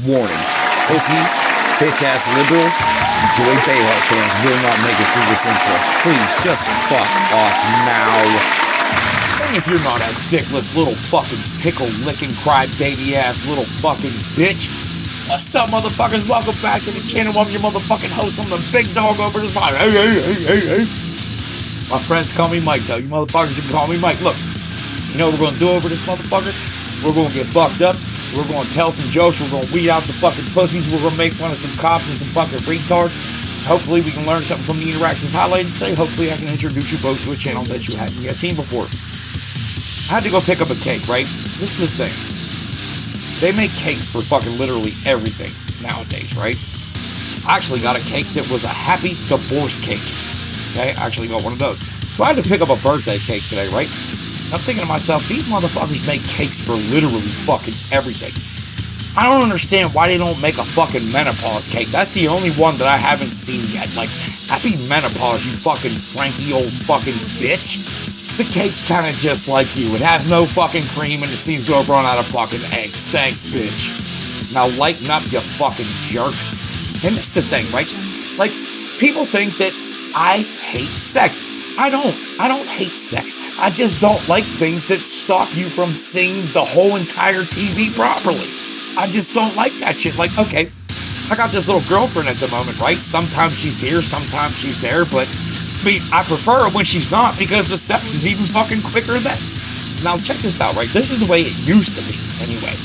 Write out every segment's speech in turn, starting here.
Warning. Pussies, bitch-ass liberals, and Joy Behar fans will not make it through this intro. Please, just fuck off now. And if you're not a dickless little fucking pickle-licking crybaby-ass little fucking bitch, what's up, motherfuckers? Welcome back to the channel. I'm your motherfucking host. I'm the big dog over this mic. Hey. My friends call me Mike, though. You motherfuckers can call me Mike. Look, you know what we're going to do over this motherfucker? We're going to get fucked up. We're going to tell some jokes. We're going to weed out the fucking pussies. We're going to make fun of some cops and some fucking retards. Hopefully we can learn something from the interactions highlighted today. Hopefully I can introduce you both to a channel that you hadn't yet seen before. I had to go pick up a cake, right? This is the thing. They make cakes for fucking literally everything nowadays, right? I actually got a cake that was a happy divorce cake. Okay? I actually got one of those. So I had to pick up a birthday cake today, right? I'm thinking to myself, these motherfuckers make cakes for literally fucking everything. I don't understand why they don't make a fucking menopause cake. That's the only one that I haven't seen yet. Like, happy menopause, you fucking cranky old fucking bitch. The cake's kind of just like you. It has no fucking cream and it seems to have run out of fucking eggs. Thanks, bitch. Now lighten up, you fucking jerk. And that's the thing, right? Like, people think that I hate sex. I don't hate sex. I just don't like things that stop you from seeing the whole entire TV properly. I just don't like that shit. Like, okay, I got this little girlfriend at the moment, right? Sometimes she's here, sometimes she's there, but I mean, I prefer her when she's not because the sex is even fucking quicker then. Now, check this out, right? This is the way it used to be, anyway.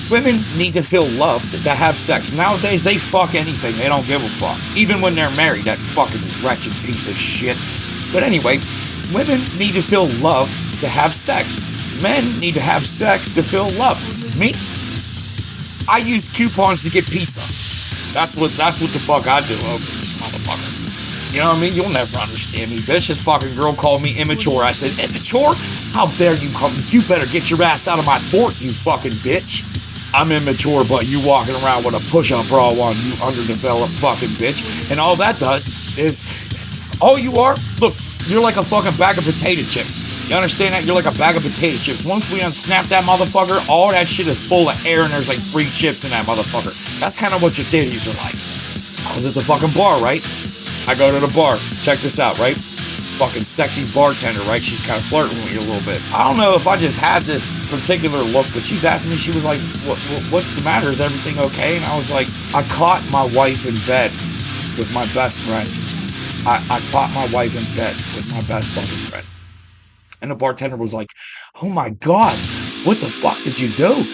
Women need to feel loved to have sex. Nowadays, they fuck anything. They don't give a fuck. Even when they're married, that fucking wretched piece of shit. But anyway, women need to feel loved to have sex. Men need to have sex to feel loved. Me? I use coupons to get pizza. That's what the fuck I do over this motherfucker. You know what I mean? You'll never understand me, bitch. This fucking girl called me immature. I said, immature? How dare you come? You better get your ass out of my fort, you fucking bitch. I'm immature, but you walking around with a push-up bra on, you underdeveloped fucking bitch. And all that does is... all you are, look, you're like a fucking bag of potato chips. You understand that? You're like a bag of potato chips. Once we unsnap that motherfucker, all that shit is full of air and there's like 3 chips in that motherfucker. That's kind of what your titties are like. Because it's a fucking bar, right? I go to the bar. Check this out, right? Fucking sexy bartender, right? She's kind of flirting with you a little bit. I don't know if I just had this particular look, but she's asking me, she was like, what's the matter? Is everything okay? And I was like, I caught my wife in bed with my best friend. I caught my wife in bed with my best fucking friend. And the bartender was like, oh my God, what the fuck did you do?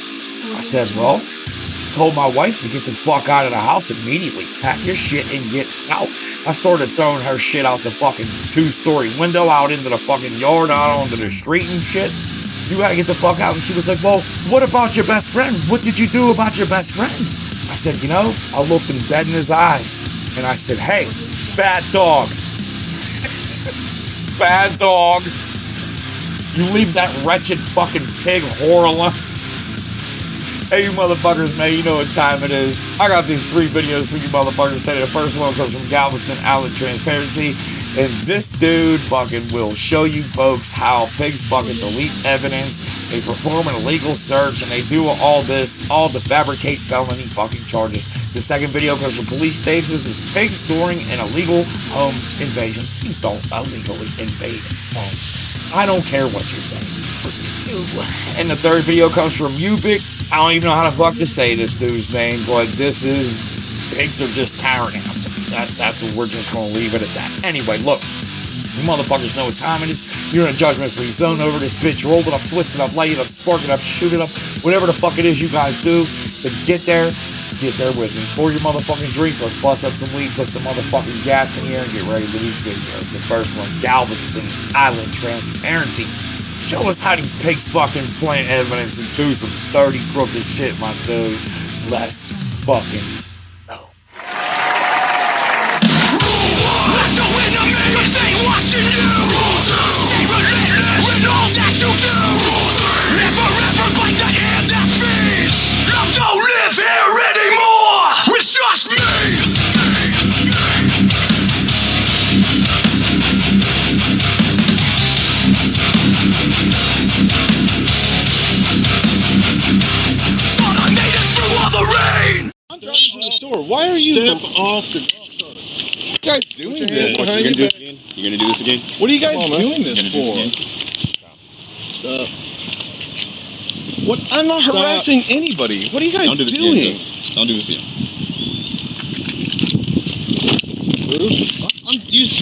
I said, well, I told my wife to get the fuck out of the house immediately. Pack your shit and get out. I started throwing her shit out the fucking 2-story window, out into the fucking yard, out onto the street and shit. You gotta get the fuck out. And she was like, well, what about your best friend? What did you do about your best friend? I said, you know, I looked him dead in his eyes. And I said, hey, bad dog. Bad dog. You leave that wretched fucking pig whore alone. Hey, you motherfuckers, man, you know what time it is. I got these 3 videos for you motherfuckers today. The first one comes from Galveston Outlet Transparency. And this dude fucking will show you folks how pigs fucking delete evidence. They perform an illegal search and they do all this, all to fabricate felony fucking charges. The second video comes from Police Tapes. This is pigs during an illegal home invasion. Please don't illegally invade homes. I don't care what you say. And the third video comes from Ubik. I don't even know how the fuck to say this dude's name, but this is pigs are just tyrant assholes. That's what we're just gonna leave it at that. Anyway, look, you motherfuckers know what time it is. You're in a judgment-free zone over this bitch. Roll it up, twist it up, light it up, spark it up, shoot it up, whatever the fuck it is you guys do to get there with me. Pour your motherfucking drinks. Let's bust up some weed, put some motherfucking gas in here, and get ready for these videos. The first one, Galveston Island Transparency. Show us how these pigs fucking plant evidence and do some dirty, crooked shit, my dude. Let's fucking go. As your enemy, 'cause they watching you. Stay relentless with all that you do. Never ever bite the hand that feeds. Love don't live here anymore. It's just me. Thought I made it through all the rain. I'm driving to the store. Why are you... Step off the golf cart. What are you guys doing this? You're gonna do this again? You're gonna do this again? What are you guys doing this for? Stop. What? I'm not harassing anybody. What are you guys Don't do this doing? again. Don't do this again.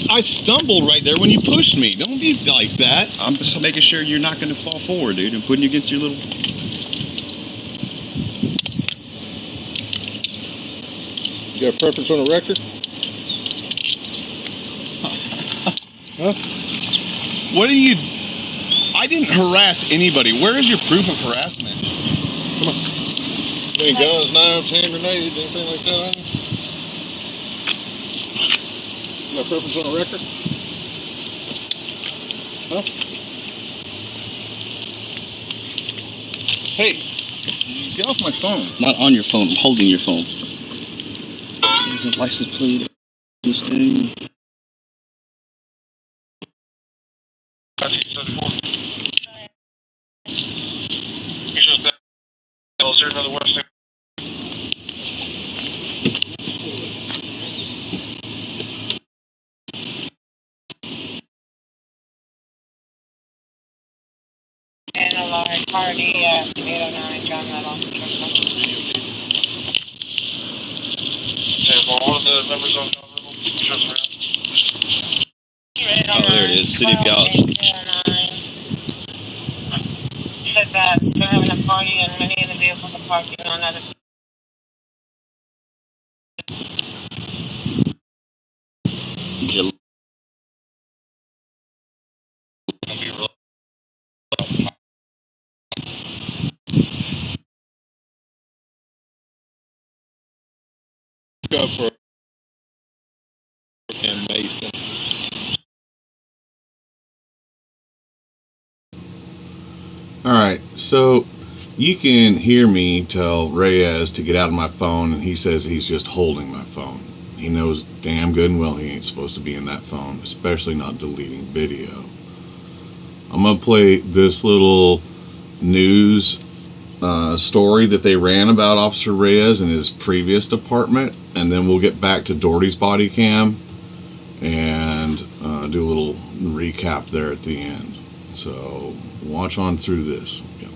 I stumbled right there when you pushed me. Don't be like that. I'm just making sure you're not going to fall forward, dude, and putting you against your little... You got a preference on the record? Huh? What are you... I didn't harass anybody. Where is your proof of harassment? Come on. Any guns, knives, hand grenades, anything like that on you? You got a preference on the record? Huh? Hey, get off my phone. Not on your phone. I'm holding your phone. There's a license plate. This thing. And a large party at 809 John Meadow. Okay, well, one of the members of Oh, there it is. City of Dallas. Said that they're having a party and many of the vehicles are parking on other. Up for and Mason. All right, so you can hear me tell Reyes to get out of my phone, and he says he's just holding my phone. He knows damn good and well he ain't supposed to be in that phone, especially not deleting video. I'm gonna play this little news story that they ran about Officer Reyes in his previous department, and then we'll get back to Doherty's body cam and do a little recap there at the end. So watch on through this. Yeah.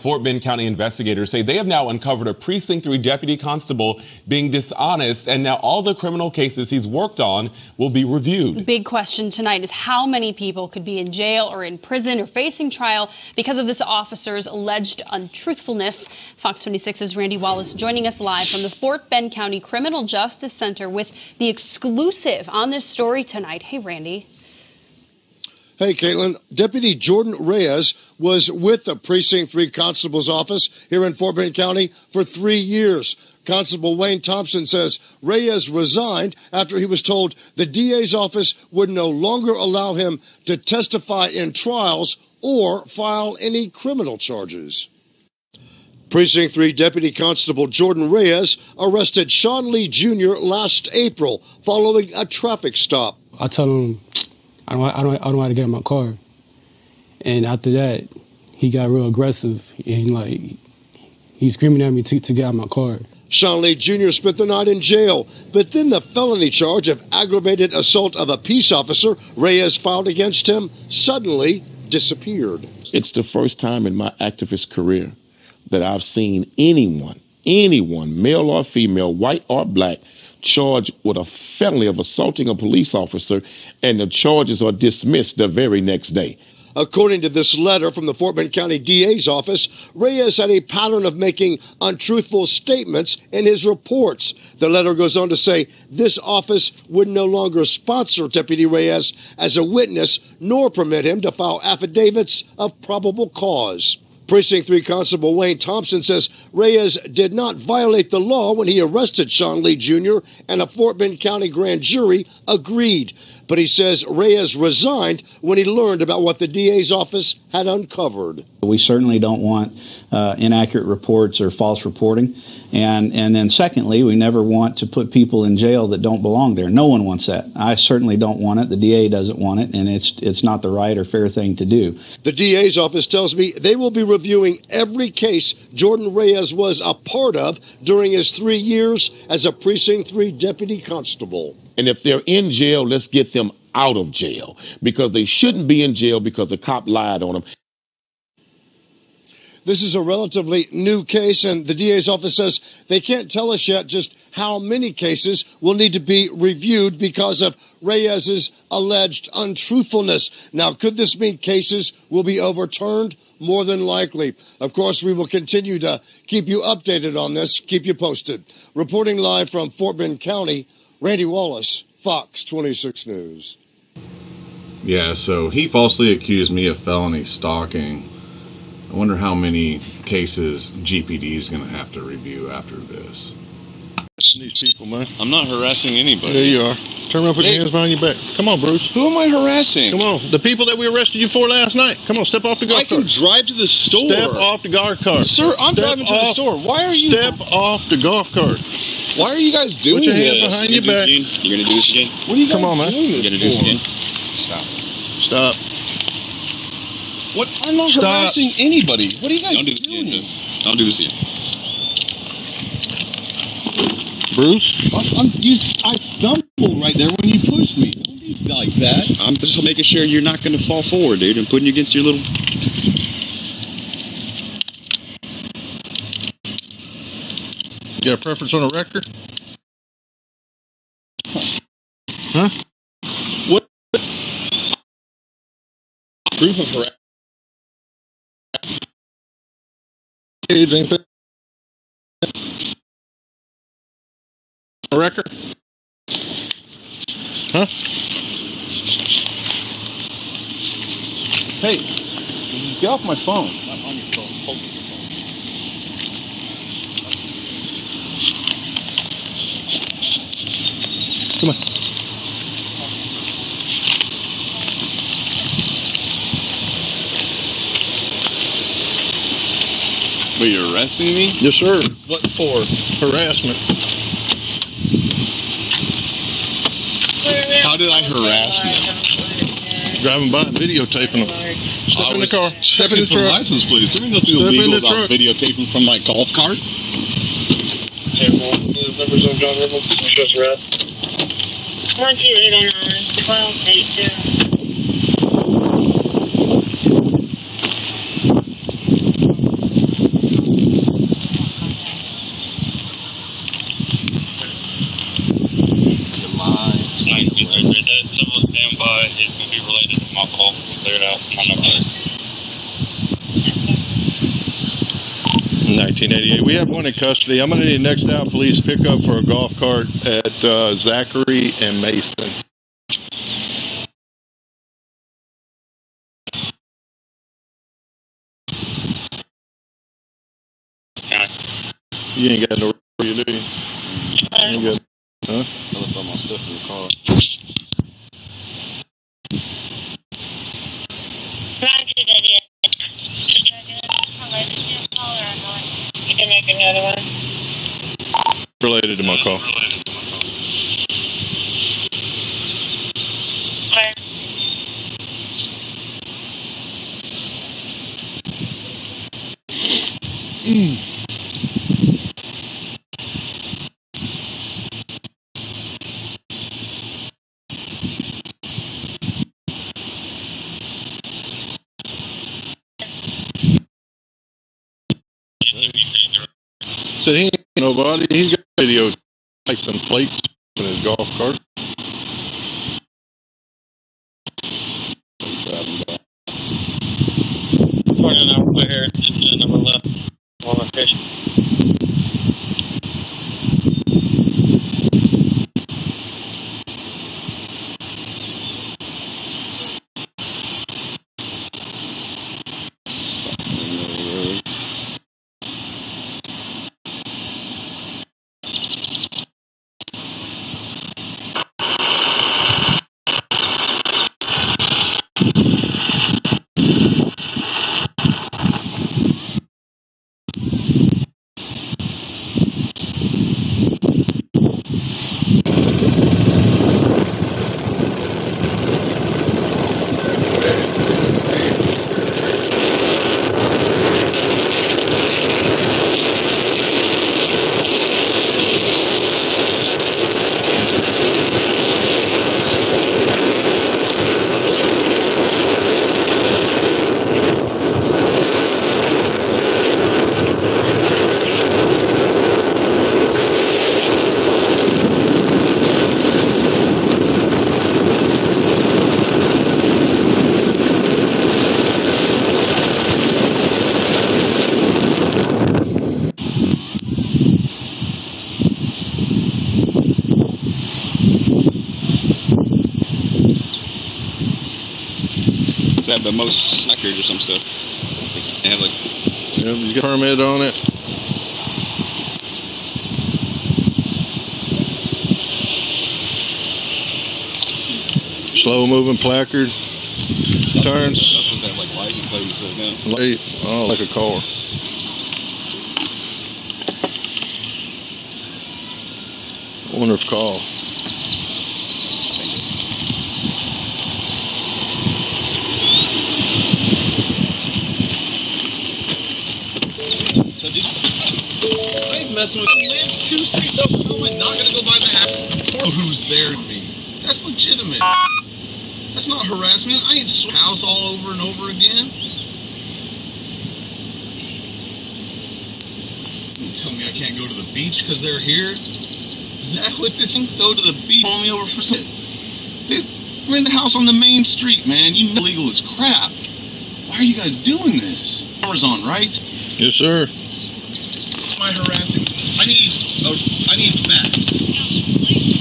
Fort Bend County investigators say they have now uncovered a Precinct 3 deputy constable being dishonest, and now all the criminal cases he's worked on will be reviewed. The big question tonight is how many people could be in jail or in prison or facing trial because of this officer's alleged untruthfulness. Fox 26's Randy Wallace joining us live from the Fort Bend County Criminal Justice Center with the exclusive on this story tonight. Hey, Randy. Hey, Caitlin. Deputy Jordan Reyes was with the Precinct 3 Constable's office here in Fort Bend County for 3 years. Constable Wayne Thompson says Reyes resigned after he was told the DA's office would no longer allow him to testify in trials or file any criminal charges. Precinct 3 Deputy Constable Jordan Reyes arrested Sean Lee Jr. last April following a traffic stop. I told him I don't know how to get in my car. And after that, he got real aggressive and he's screaming at me to get out of my car. Sean Lee Jr. spent the night in jail, but then the felony charge of aggravated assault of a peace officer Reyes filed against him suddenly disappeared. It's the first time in my activist career that I've seen anyone, male or female, white or black, charged with a felony of assaulting a police officer, and the charges are dismissed the very next day. According to this letter from the Fort Bend County DA's office, Reyes had a pattern of making untruthful statements in his reports. The letter goes on to say this office would no longer sponsor Deputy Reyes as a witness, nor permit him to file affidavits of probable cause. Precinct 3 Constable Wayne Thompson says Reyes did not violate the law when he arrested Sean Lee Jr., and a Fort Bend County grand jury agreed. but he says Reyes resigned when he learned about what the DA's office had uncovered. We certainly don't want inaccurate reports or false reporting. And then secondly, we never want to put people in jail that don't belong there. No one wants that. I certainly don't want it. The DA doesn't want it, and it's not the right or fair thing to do. The DA's office tells me they will be reviewing every case Jordan Reyes was a part of during his 3 years as a Precinct 3 deputy constable. And if they're in jail, let's get them out of jail, because they shouldn't be in jail because the cop lied on them. This is a relatively new case, and the DA's office says they can't tell us yet just how many cases will need to be reviewed because of Reyes's alleged untruthfulness. Now, could this mean cases will be overturned? More than likely. Of course, we will continue to keep you updated on this, keep you posted. Reporting live from Fort Bend County, Randy Wallace, Fox 26 News. Yeah, so he falsely accused me of felony stalking. I wonder how many cases GPD is going to have to review after this. These people, man. I'm not harassing anybody. There you are. Turn around, put your hands behind your back. Come on, Bruce. Who am I harassing? Come on. The people that we arrested you for last night. Come on, step off the golf cart. I can drive to the store. Step off the golf cart. Sir, I'm driving to the store. Why are you... Step off the golf cart. Why are you guys doing Put your this? hands behind your back. You're going to do this again? What are you guys Come on, man. doing You're going to do this again? Stop. What? I'm not Stop. harassing anybody. What are you guys Don't do this doing? again. Don't do this again. Bruce? I stumbled right there when you pushed me. Don't be like that. I'm just making sure you're not going to fall forward, dude, and putting you against your little... You got a preference on a record? Huh? What? Proof of harassment. Age, anything? A record? Huh? Hey, get off my phone. I'm on your phone. Hold your phone. Come on. Wait, you're arresting me? Yes, sir. What for? Harassment. How did I harass them? Driving by and videotaping them. Step in the car. Step in the For truck. license plates. There ain't nothing Step in illegal the about truck. videotaping from my golf cart. Okay, well, the members of John River, just arrest. 1289, 1282. That civil standby is going to be related to my call. Clear it out. I'm not better. 1988. We have one in custody. I'm going to need next out police pickup for a golf cart at Zachary and Mason. You ain't got no radio, do you? You ain't got, huh? I left all my stuff in the car. You can make another one. Related to my call. Okay. Said he ain't nobody. He's got video license plates in his golf cart. Pointing out over here, it's number left on location. have the most records or some stuff. They have like. Yeah, you got a permit on it. Slow moving placard. Turns. That's supposed to have like license plate and stuff now. Late. Oh, like a car. I wonder if call. So dude, I ain't messing with you. Live 2 streets over. How am I not gonna go by the house? Or who's there to me? That's legitimate. That's not harassment. I ain't house all over and over again. You tell me I can't go to the beach because they're here? Is that what this is? Go to the beach, pull me over for some. Dude, we're in the house on the main street, man. You know legal as crap. Why are you guys doing this? Camera's on, right? Yes, sir. Am I harassing? I need facts.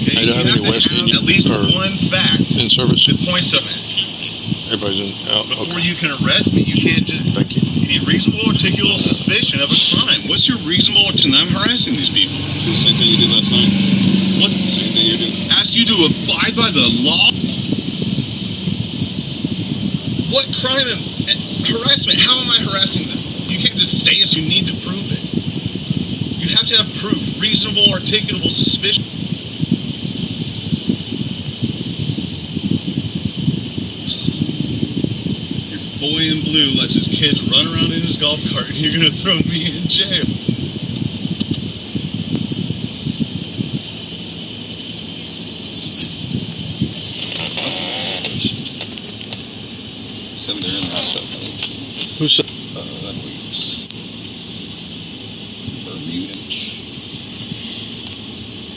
Okay? I don't have any West Indian at least one fact in service. that points to it. Everybody's in out. Before you can arrest me, you can't just. Thank you. You need reasonable articulable suspicion of a crime. What's your reasonable? And I'm harassing these people. The same thing you did last night. What? Same thing you did. Ask you to abide by the law. What crime and harassment? How am I harassing them? You can't just say it. You need to prove it. You have to have proof. Reasonable articulable suspicion. Boy in blue lets his kids run around in his golf cart and you're gonna throw me in jail. Seven there in the house. Who said? That was Bermuda.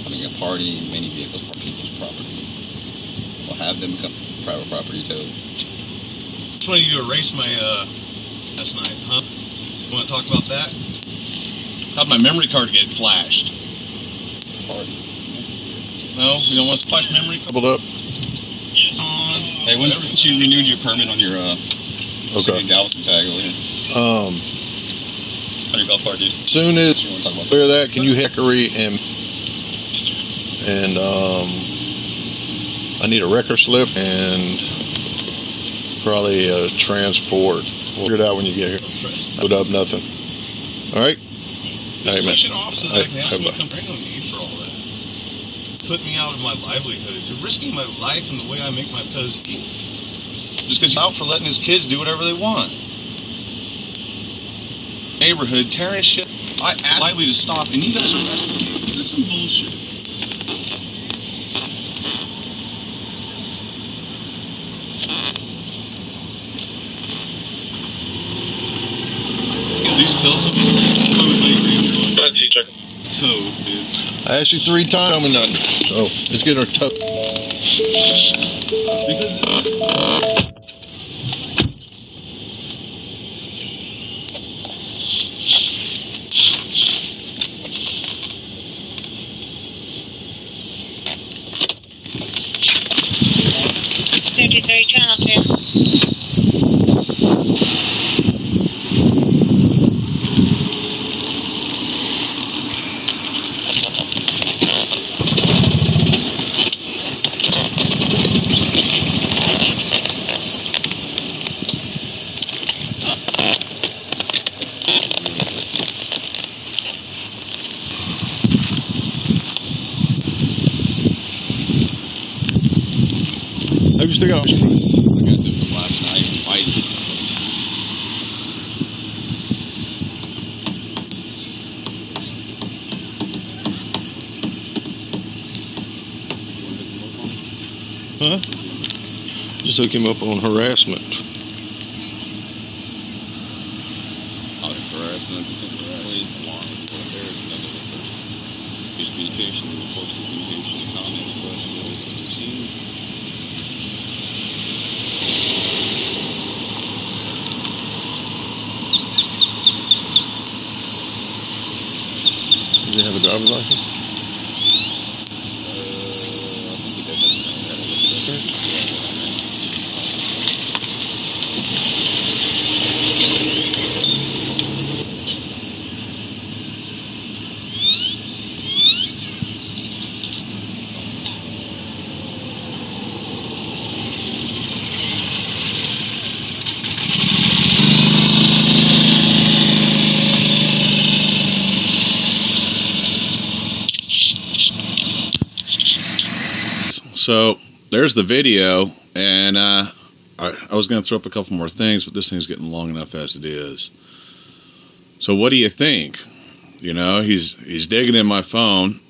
Having a party, many vehicles park people's property. We'll have them come private property towed. Just wanted you to erase my last night, huh? You want to talk about that? How'd my memory card get flashed? Party. No, you don't want to flash memory card? Doubled up. Hey, when you renewed your permit on your Okay. Galveston tag over here? On your golf cart, dude. Soon as You want to talk about clear that, can you hickory and I need a record slip and probably a transport. We'll figure it out when you get here. Put up nothing. All right. Just man. push it off so that I can have someone Bye. come bring on me for all that. Put me out of my livelihood. You're risking my life and the way I make my cuz eat. Just because he's out for letting his kids do whatever they want. Neighborhood tearing shit. I asked Lively to stop and you guys arrested me. That's some bullshit. At least tell somebody toad, dude. I asked you 3 times. Tell me nothing. So let's get her toe. Because 53, turn up here. Have you still got? I got them from last night. Huh? Just took him up on harassment. Harassment, contemporary, alarm, embarrassment, miscommunication, reports of communication, comments, questions, routine. Does he have a driver's license? I think he does. So there's the video, and I was going to throw up a couple more things, but this thing's getting long enough as it is. So what do you think? You know, he's digging in my phone.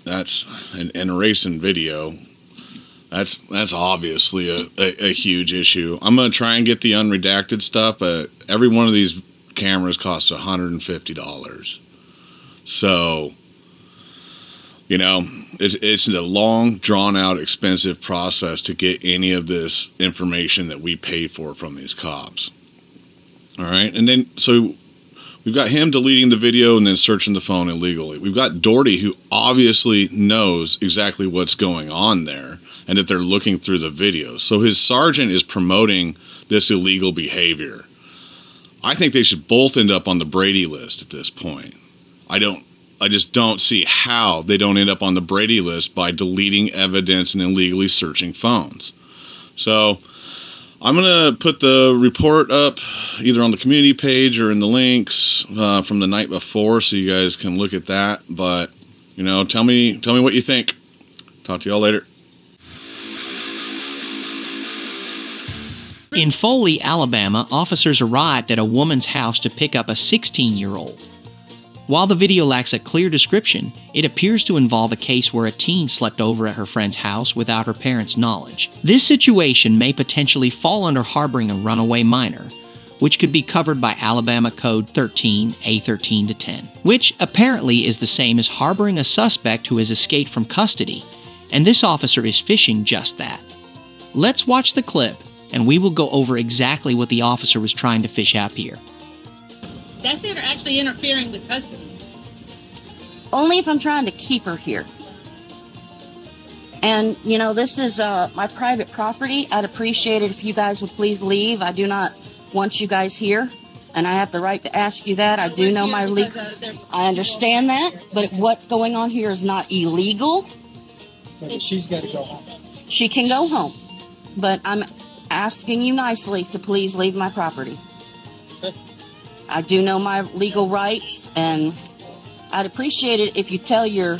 That's an erasing video. That's obviously a huge issue. I'm going to try and get the unredacted stuff, but every one of these cameras costs $150. So, you know, it's a long, drawn-out, expensive process to get any of this information that we pay for from these cops. All right? And then, so we've got him deleting the video and then searching the phone illegally. We've got Doherty, who obviously knows exactly what's going on there and that they're looking through the videos. So his sergeant is promoting this illegal behavior. I think they should both end up on the Brady list at this point. I just don't see how they don't end up on the Brady list by deleting evidence and illegally searching phones. So I'm going to put the report up either on the community page or in the links from the night before so you guys can look at that. But, you know, tell me what you think. Talk to y'all later. In Foley, Alabama, officers arrived at a woman's house to pick up a 16-year-old. While the video lacks a clear description, it appears to involve a case where a teen slept over at her friend's house without her parents' knowledge. This situation may potentially fall under harboring a runaway minor, which could be covered by Alabama Code 13, A13-10, which apparently is the same as harboring a suspect who has escaped from custody, and this officer is fishing just that. Let's watch the clip, and we will go over exactly what the officer was trying to fish out here. That's it, or actually interfering with custody? Only if I'm trying to keep her here. And, you know, this is my private property. I'd appreciate it if you guys would please leave. I do not want you guys here, and I have the right to ask you that. I do know my legal... I understand that, but what's going on here is not illegal. But she's got to go home. She can go home, but I'm asking you nicely to please leave my property. Okay. I do know my legal rights, and I'd appreciate it if you tell your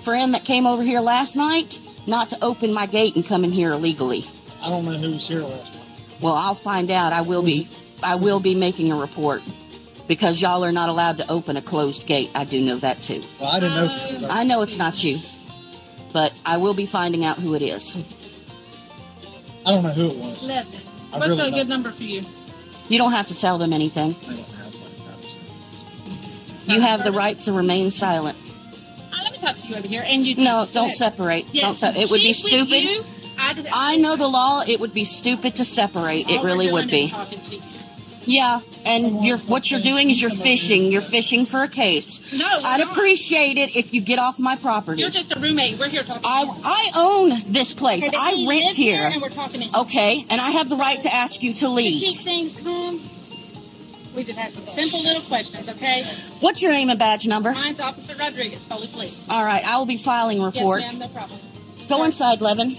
friend that came over here last night not to open my gate and come in here illegally. I don't know who was here last night. Well, I'll find out. I will be making a report because y'all are not allowed to open a closed gate. I do know that too. Well, I didn't know. I know it's not you, but I will be finding out who it is. I don't know who it was. 11. I What's really a good don't. number for you? You don't have to tell them anything. I don't have one. You have the right to remain silent. Let me talk to you over here. And you No, don't separate. Yes. It would be She's with stupid. you. I know the law. It would be stupid to separate. It All really we're would doing is be. talking to you. Yeah, and what you're doing is you're fishing. You're fishing for a case. No, I'd appreciate it if you get off my property. You're just a roommate. We're here talking. I own this place. Okay, but I we rent live here. and we're talking to you. Okay, and I have the right to ask you to To leave. keep things calm, we just have some simple little questions, okay? What's your name and badge number? Mine's Officer Rodriguez, Foley Police. All right, I will be filing a report. Yes, ma'am, no problem. Go inside, Levin.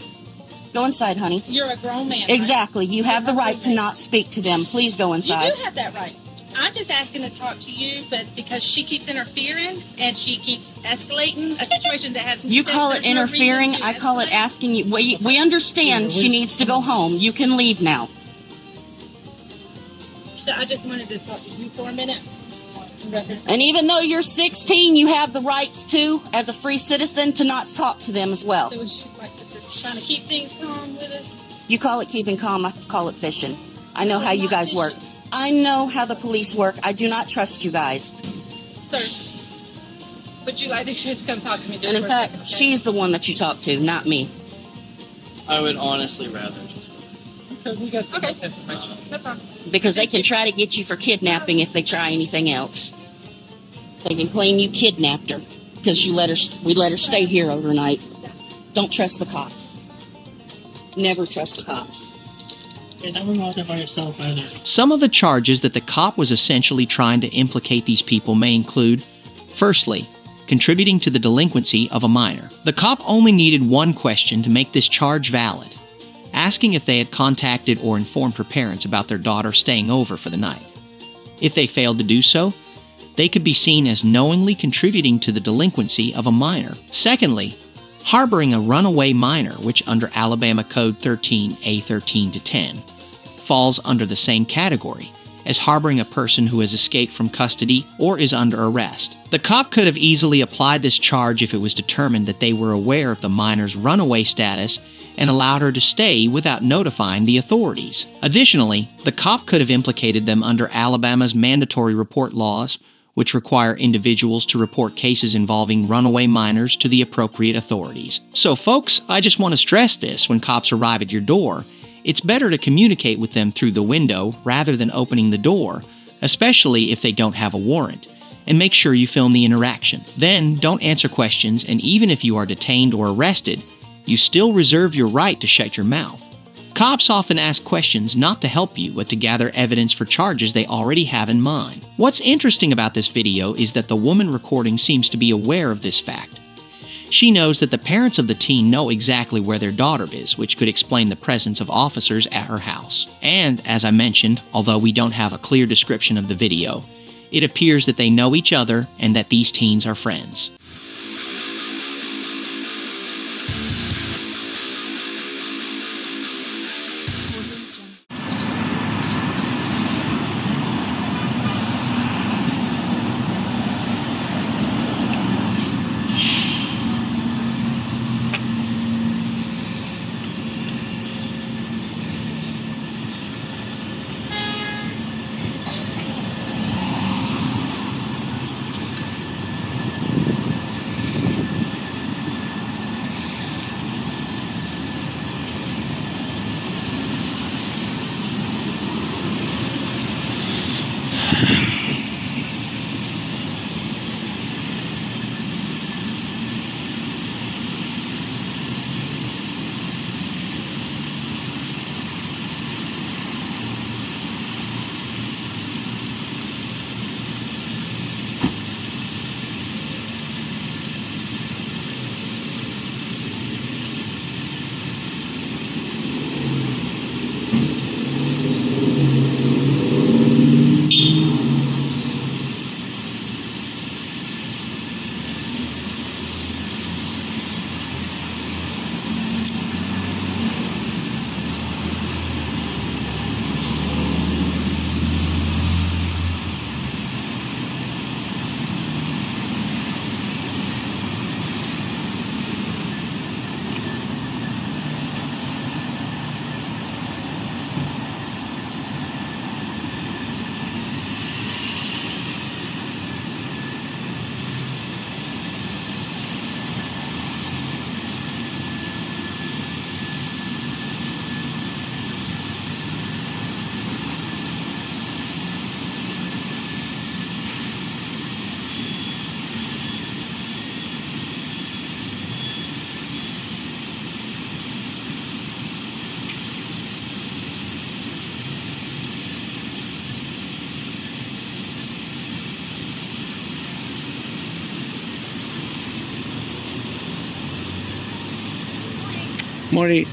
Go inside, honey. You're a grown man. Right? Exactly. You have the right to not speak to them. Please go inside. You do have that right. I'm just asking to talk to you, but because she keeps interfering and she keeps escalating a situation that has... You call it there's no reason interfering. to I call it escalate. asking you. We understand she needs to go home. You can leave now. So I just wanted to talk to you for a minute. And even though you're 16, you have the rights to, as a free citizen, to not talk to them as well. So is she like just trying to keep things calm with us? You call it keeping calm. I call it fishing. I know how you guys work. I know how the police work. I do not trust you guys. Sir, would you like to just come talk to me? And in fact, she's the one that you talk to, not me. I would honestly rather just... Okay. No problem. Because they can try to get you for kidnapping if they try anything else. They can claim you kidnapped her because we let her stay here overnight. Don't trust the cops. Never trust the cops. And never walk there by yourself either. Some of the charges that the cop was essentially trying to implicate these people may include, firstly, contributing to the delinquency of a minor. The cop only needed one question to make this charge valid, asking if they had contacted or informed her parents about their daughter staying over for the night. If they failed to do so, they could be seen as knowingly contributing to the delinquency of a minor. Secondly, Harboring a runaway minor, which under Alabama Code 13A13-10 falls under the same category as harboring a person who has escaped from custody or is under arrest. The cop could have easily applied this charge if it was determined that they were aware of the minor's runaway status and allowed her to stay without notifying the authorities. Additionally, the cop could have implicated them under Alabama's mandatory report laws, which require individuals to report cases involving runaway minors to the appropriate authorities. So folks, I just want to stress this when cops arrive at your door. It's better to communicate with them through the window rather than opening the door, especially if they don't have a warrant, and make sure you film the interaction. Then, don't answer questions, and even if you are detained or arrested, you still reserve your right to shut your mouth. Cops often ask questions not to help you, but to gather evidence for charges they already have in mind. What's interesting about this video is that the woman recording seems to be aware of this fact. She knows that the parents of the teen know exactly where their daughter is, which could explain the presence of officers at her house. And, as I mentioned, although we don't have a clear description of the video, it appears that they know each other and that these teens are friends. Morty.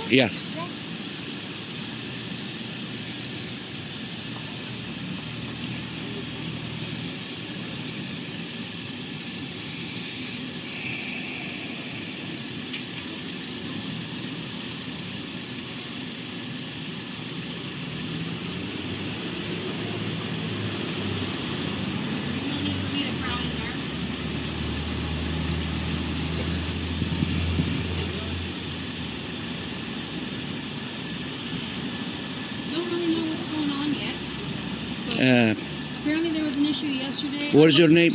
Yes. Apparently there was an issue yesterday. What is your name?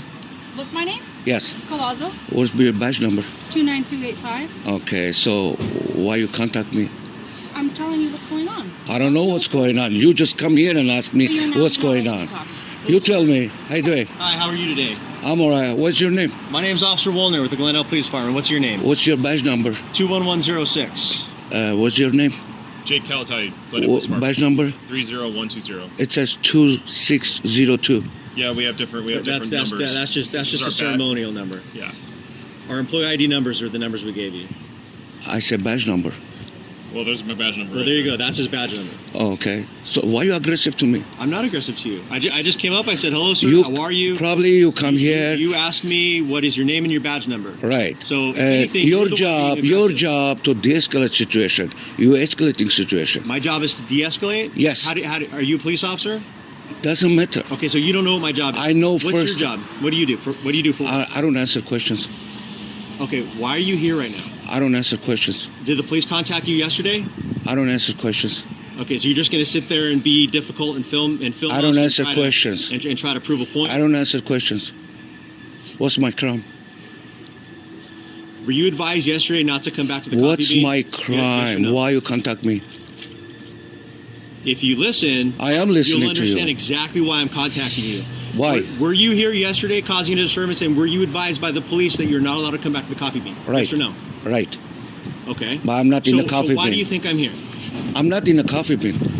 What's my name? Yes. Colazo, What's your badge number? 29285. Okay, so why you contact me? I'm telling you what's going on. I don't know what's going on. You just come here and ask me what's going on. You tell me. How you doing? Hi, how are you today? I'm all right. What's your name? My name's Officer Woolner with the Glendale Police Department. What's your name? What's your badge number? 21106. What's your name? Jake Calatari, Glendale Police Department. Badge number? 30120. It says 2602. Yeah, we have different numbers. That's just This is a our ceremonial number. Yeah. Our employee ID numbers are the numbers we gave you. I said badge number. Well, there's my badge number. Well, there you go. That's his badge number. Oh, okay. So why are you aggressive to me? I'm not aggressive to you. I just came up. I said, hello, sir. You how are you? Probably you come here. You asked me what is your name and your badge number. Right. So if anything, your you're the one being your aggressive. job to de-escalate situation. You escalating situation. My job is to de-escalate? Yes. Are you a police officer? Doesn't matter. Okay, so you don't know what my job is. I know What's first. your job? What do you do? What do you do for? I don't answer questions. Okay, why are you here right now? I don't answer questions. Did the police contact you yesterday? I don't answer questions. Okay, so you're just going to sit there and be difficult and film I don't us answer and try questions. to, and try to prove a point? I don't answer questions. What's my crime? Were you advised yesterday not to come back to the What's coffee bean? my Yes or crime? no? Why you contact me? If you listen, I am listening you'll to you. understand exactly why I'm contacting you. Why? Were you here yesterday causing a disturbance, and were you advised by the police that you're not allowed to come back to the coffee bean? Right. Yes or no? Right. Okay. But I'm not in the coffee so why bean. do you think I'm here? I'm not in the coffee bean.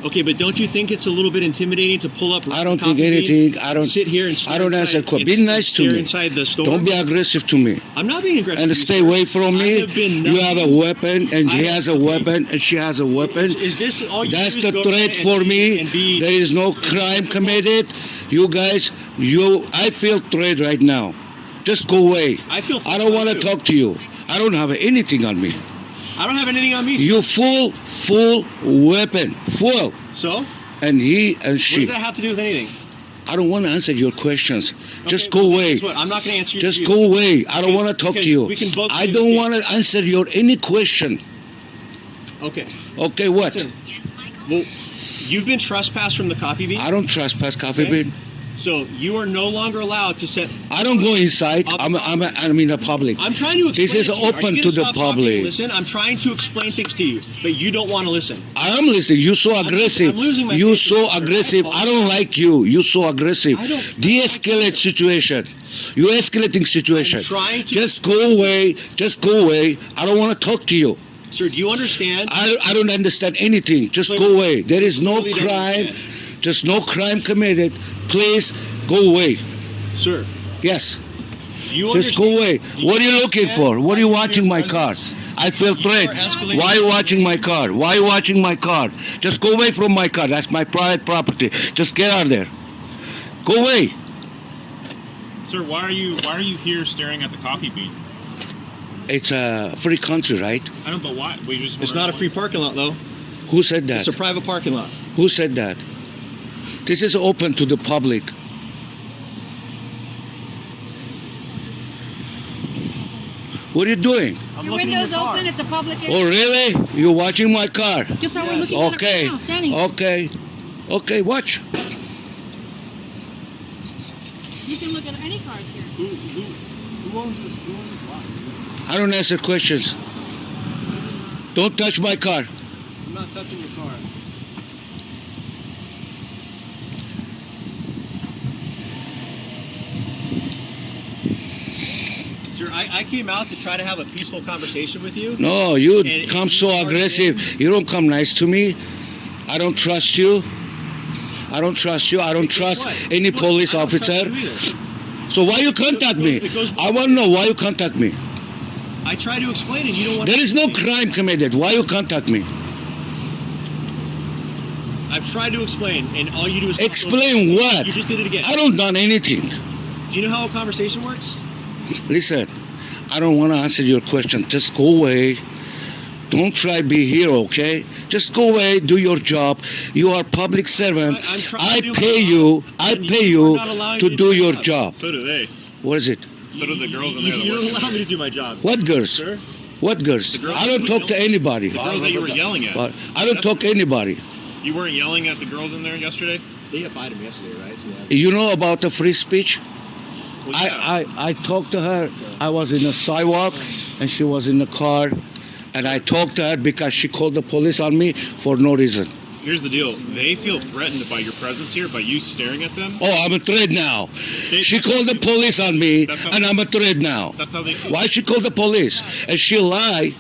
Okay, but don't you think it's a little bit intimidating to pull up? I don't coffee think bean, anything. I don't sit here and I don't answer inside- questions. Be nice to stare me. inside the store. Don't be aggressive to me. I'm not being aggressive. And to you, stay sir. away from me. I have been You have a weapon, and he I- has a weapon, and she has a weapon. Is this all you That's do? the Is go threat ahead for and me. be There is no crime committed. You guys, I feel threat right now. Just go away. I feel. I don't want to talk to you. I don't have anything on me. I don't have anything on me. Sir. You full weapon, full. So? And he and What she. does that have to do with anything? I don't want to answer your questions. Just Okay, go well, away. guess what? I'm not going to answer. Just you. go away. I don't Because- want to talk to because you. We can both I don't want to answer your any question. Okay. Okay, what? Listen, well, you've been trespassed from the coffee bean. I don't trespass coffee bean. So you are no longer allowed to set. I don't go inside. I'm in the public. I'm trying to explain. This is it to you. Are open you to gonna the stop talking and public. Listen, I'm trying to explain things to you, but you don't want to listen. I am listening. You're so aggressive. I'm losing my You patience, so sir. aggressive. I don't like you. You're so aggressive. De-escalate situation. You escalating situation. Just go away. Just go away. I don't want to talk to you. Sir, do you understand? I don't understand anything. Just go away. There is no Clearly don't crime. understand. Just no crime committed. Please go away. Sir. Yes. You Just go away. What are you looking for? What are you watching my car? I feel threat. Why are you watching my car? Why are you watching my car? Just go away from my car. That's my private property. Just get out of there. Go away. Sir, why are you here staring at the coffee bean? It's a free country, right? I don't know why. We just It's not a free parking lot, though. Who said that? It's a private parking lot. Who said that? This is open to the public. What are you doing? Your window's open. It's a public area. Oh, really? You're watching my car? Just how we're looking at it Okay. right now, standing. Okay. Okay, watch. You can look at any cars here. Who owns this? Who owns this lot? I don't answer questions. Don't touch my car. I'm not touching your car. Sir, I came out to try to have a peaceful conversation with you. No, you And come so aggressive. You don't come nice to me. I don't trust you. I don't trust you. I don't trust any police officer. So why you contact me? I want to know why you contact me. I try to explain and you don't want There to is no crime committed. Why you contact me? I've tried to explain and all you do is Explain what? You just did it again. I don't done anything. Do you know how a conversation works? Listen, I don't want to answer your question. Just go away. Don't try be here, okay? Just go away, do your job. You are public servant. I pay you to do your job. So do they. What is it? So do the girls in there. You don't allow me to do my job. What girls? Sir? What girls? girls I don't that talk you to anybody. The girls that you were yelling at. But I don't talk to anybody. You weren't yelling at the girls in there yesterday? They fired him yesterday, right? So You know about the free speech? I talked to her. I was in the sidewalk and she was in the car, and I talked to her because she called the police on me for no reason. Here's the deal. They feel threatened by your presence here, by you staring at them. Oh, I'm a threat now. She called the police on me, and I'm a threat now. That's how they feel. Why she called the police? And she lie,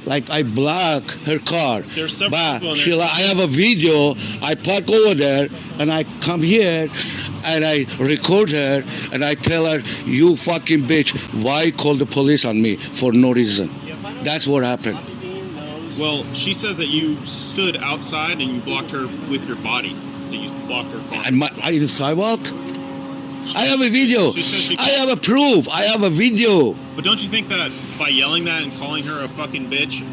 like I block her car. There's several people But in she there. lie. I have a video. I park over there, and I come here, and I record her, and I tell her, you fucking bitch, why call the police on me for no reason? That's what happened. Well, she says that you stood outside and you blocked her with your body. That you blocked her car. Are you sidewalk? I have a video. I have a proof. I have a video. But don't you think that by yelling that and calling her a fucking bitch,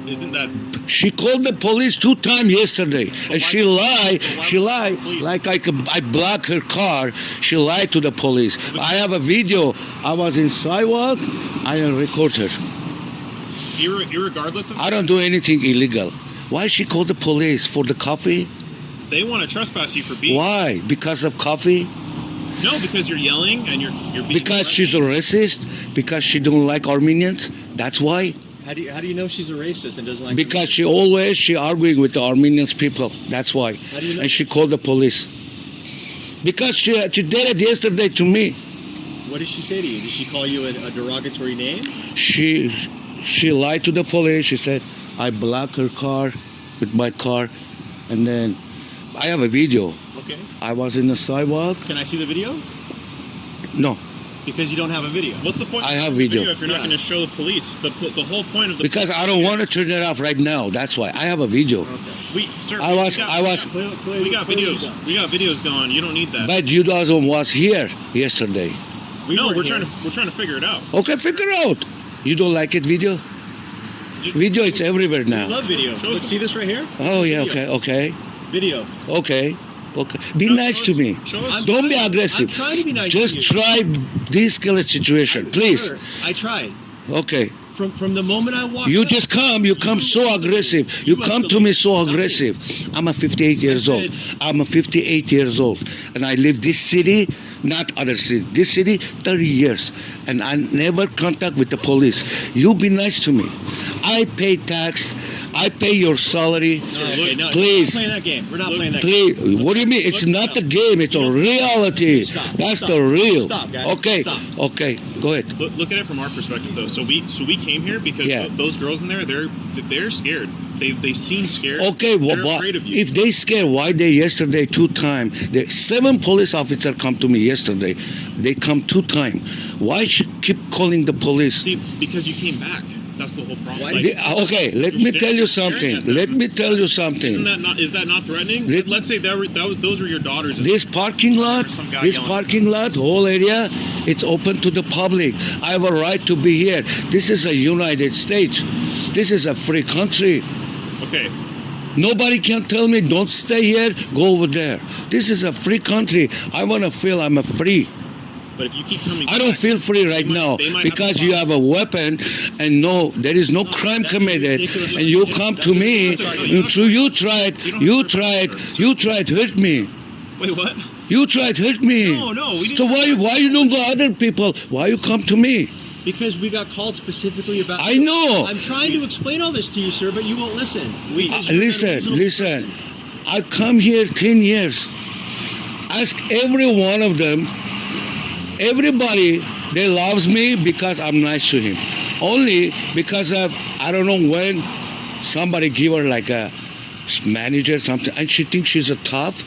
isn't that... She called the police 2 times yesterday, and she lied. She lied like I blocked her car. She lied to the police. I have a video. I was in sidewalk. I record her. Irregardless of... I don't do anything illegal. Why she called the police for the coffee? They want to trespass you for being... Why? Because of coffee? No, because you're yelling and you're being... Because she's a racist? Because she don't like Armenians? That's why? How do you know she's a racist and doesn't like? Because she arguing with the Armenians people. That's why. How do you know? And she called the police. Because she did it yesterday to me. What did she say to you? Did she call you a derogatory name? She lied to the police. She said, I blocked her car with my car. And then I have a video. Okay. I was in the sidewalk. Can I see the video? No. Because you don't have a video. What's the point I of have the video. if you're not going to show the police? The whole point of the... Because I don't want to turn it off right now. That's why. I have a video. We got videos going. You don't need that. But you guys was here yesterday. We're trying to figure it out. Okay, figure out. You don't like it, video? Video, it's everywhere now. I love video. Look, see this right here? Oh, yeah, Video. okay. Video. Okay. Be nice to me. Don't be aggressive. I'm trying to be nice Just to you. try de-escalate situation, please. Sure, I tried. Okay. From the moment I walked You up, just come. You come so aggressive. You come to me so aggressive. I'm a 58 years old. I'm a 58 years old. And I live this city, not other city. This city, 30 years. And I never contact with the police. You be nice to me. I pay tax. I pay your salary. Okay, no, Please. we're not playing that game. We're not playing that Please. game. What do you mean? It's not a game. It's a reality. That's the real. Stop, guys. Okay. Stop. Okay. Go ahead. Look at it from our perspective, though. So we came here because those girls in there, they're scared. They seem scared. Okay, well, they're afraid of you. if they scared, why they yesterday 2 times? 7 police officers come to me yesterday. They come 2 times. Why should keep calling the police? See, because you came back. That's the whole problem. Okay, let me tell you something. Let me tell you something. Is that not threatening? Let's say those were your daughters. This parking lot, whole area, it's open to the public. I have a right to be here. This is a United States. This is a free country. Okay. Nobody can tell me don't stay here, go over there. This is a free country. I want to feel I'm a free. But if you keep coming I don't feel free right now because you have a weapon and there is no crime committed, and you come to me. You tried to hurt me. Wait, what? You tried to hurt me. No, we didn't. So why you don't go other people? Why you come to me? Because we got called specifically about... I know. I'm trying to explain all this to you, sir, but you won't listen. Listen. I come here 10 years. Ask every one of them. Everybody, they loves me because I'm nice to him. Only because of, I don't know when, somebody give her like a manager or something, and she thinks she's a tough,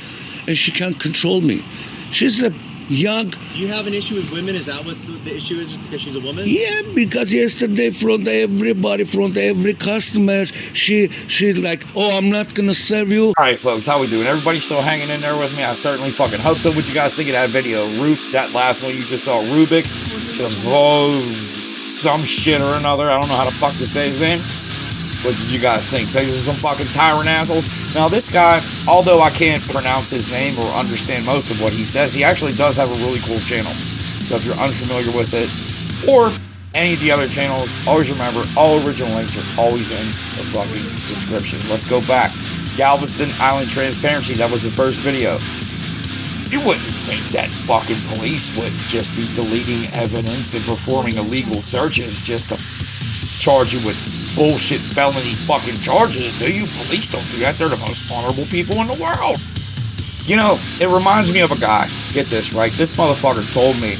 and she can't control me. She's a young... Do you have an issue with women? Is that what the issue is, because she's a woman? Yeah, because yesterday from every customer, she's like, oh, I'm not going to serve you. All right, folks, how we doing? Everybody still hanging in there with me? I certainly fucking hope so. What you guys think of that video? That last one you just saw, Rubik, some shit or another. I don't know how the fuck to say his name. What did you guys think? Pictures of some fucking tyrant assholes? Now, this guy, although I can't pronounce his name or understand most of what he says, he actually does have a really cool channel. So if you're unfamiliar with it, or any of the other channels, always remember, all original links are always in the fucking description. Let's go back. Galveston Island Transparency, that was the first video. You wouldn't think that fucking police would just be deleting evidence and performing illegal searches just to charge you with bullshit felony fucking charges, do you? Police don't do that. They're the most honorable people in the world. You know, it reminds me of a guy. Get this, right? This motherfucker told me,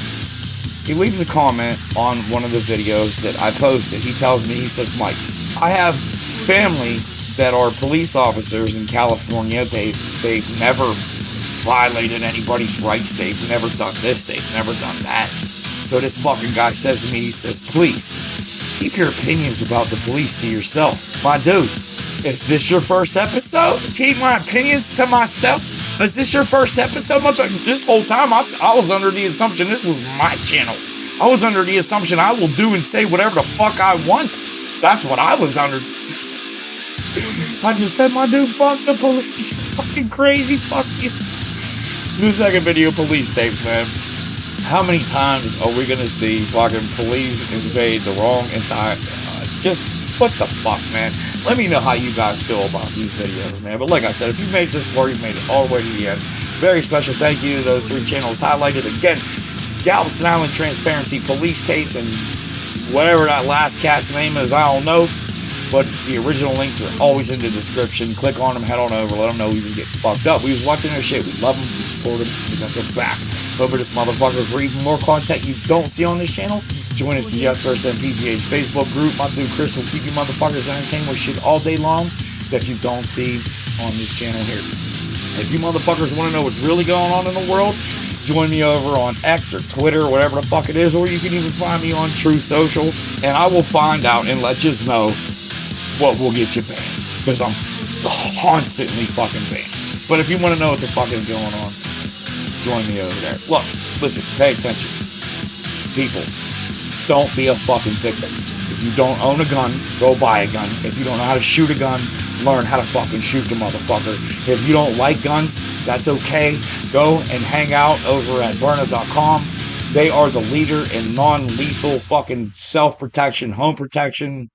he leaves a comment on one of the videos that I posted. He tells me, he says, Mike, I have family that are police officers in California. They've never violated anybody's rights. They've never done this. They've never done that. So this fucking guy says to me, he says, please, keep your opinions about the police to yourself. My dude, is this your first episode? Keep my opinions to myself? Is this your first episode? This whole time, I was under the assumption this was my channel. I was under the assumption I will do and say whatever the fuck I want. That's what I was under. I just said, my dude, fuck the police. You're fucking crazy. Fuck you. The second video, police tapes, man. How many times are we gonna see fucking police invade the wrong entire... just, what the fuck, man? Let me know how you guys feel about these videos, man. But like I said, if you made this far, you made it all the way to the end. Very special thank you to those 3 channels highlighted. Again, Galveston Island Transparency, police tapes, and whatever that last cat's name is, I don't know. But the original links are always in the description. Click on them, head on over, let them know we was getting fucked up. We was watching their shit. We love them, we support them, we got their back. Over this motherfucker for even more content you don't see on this channel. Join us in the USVSTHEMPGH Facebook group. My dude Chris will keep you motherfuckers entertained with shit all day long that you don't see on this channel here. If you motherfuckers want to know what's really going on in the world, join me over on X or Twitter or whatever the fuck it is, or you can even find me on True Social, and I will find out and let you know what will get you banned, because I'm constantly fucking banned. But if you want to know what the fuck is going on, join me over there. Look, listen, pay attention. People, don't be a fucking victim. If you don't own a gun, go buy a gun. If you don't know how to shoot a gun, learn how to fucking shoot the motherfucker. If you don't like guns, that's okay. Go and hang out over at burner.com. They are the leader in non-lethal fucking self-protection, home protection.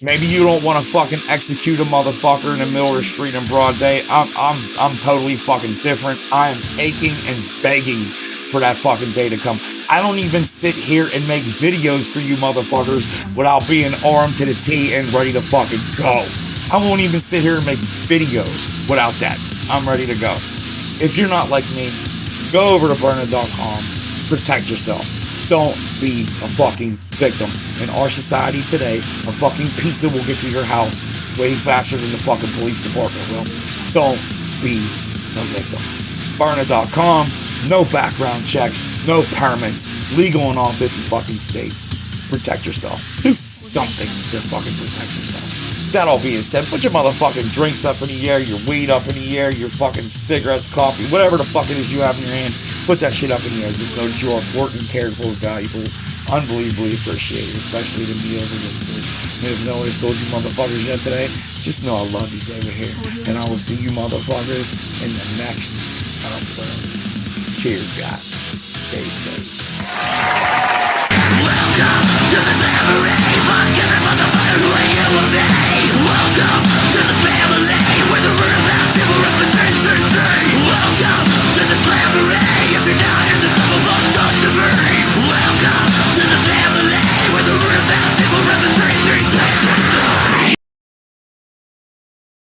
Maybe you don't want to fucking execute a motherfucker in the middle of the street in broad day. I'm totally fucking different. I am aching and begging for that fucking day to come. I don't even sit here and make videos for you motherfuckers without being armed to the T and ready to fucking go. I won't even sit here and make videos without that. I'm ready to go. If you're not like me, go over to burner.com. Protect yourself. Don't be a fucking victim. In our society today, a fucking pizza will get to your house way faster than the fucking police department will. Don't be a victim. Burner.com, no background checks, no permits, legal in all 50 fucking states. Protect yourself. Do something to fucking protect yourself. That all being said, put your motherfucking drinks up in the air, your weed up in the air, your fucking cigarettes, coffee, whatever the fuck it is you have in your hand, put that shit up in the air. Just know that you are important, cared for, valuable, unbelievably appreciated, especially to me over this bitch. And if no one has told you motherfuckers yet today, just know I love you over here. And I will see you motherfuckers in the next upload. Cheers, guys. Stay safe.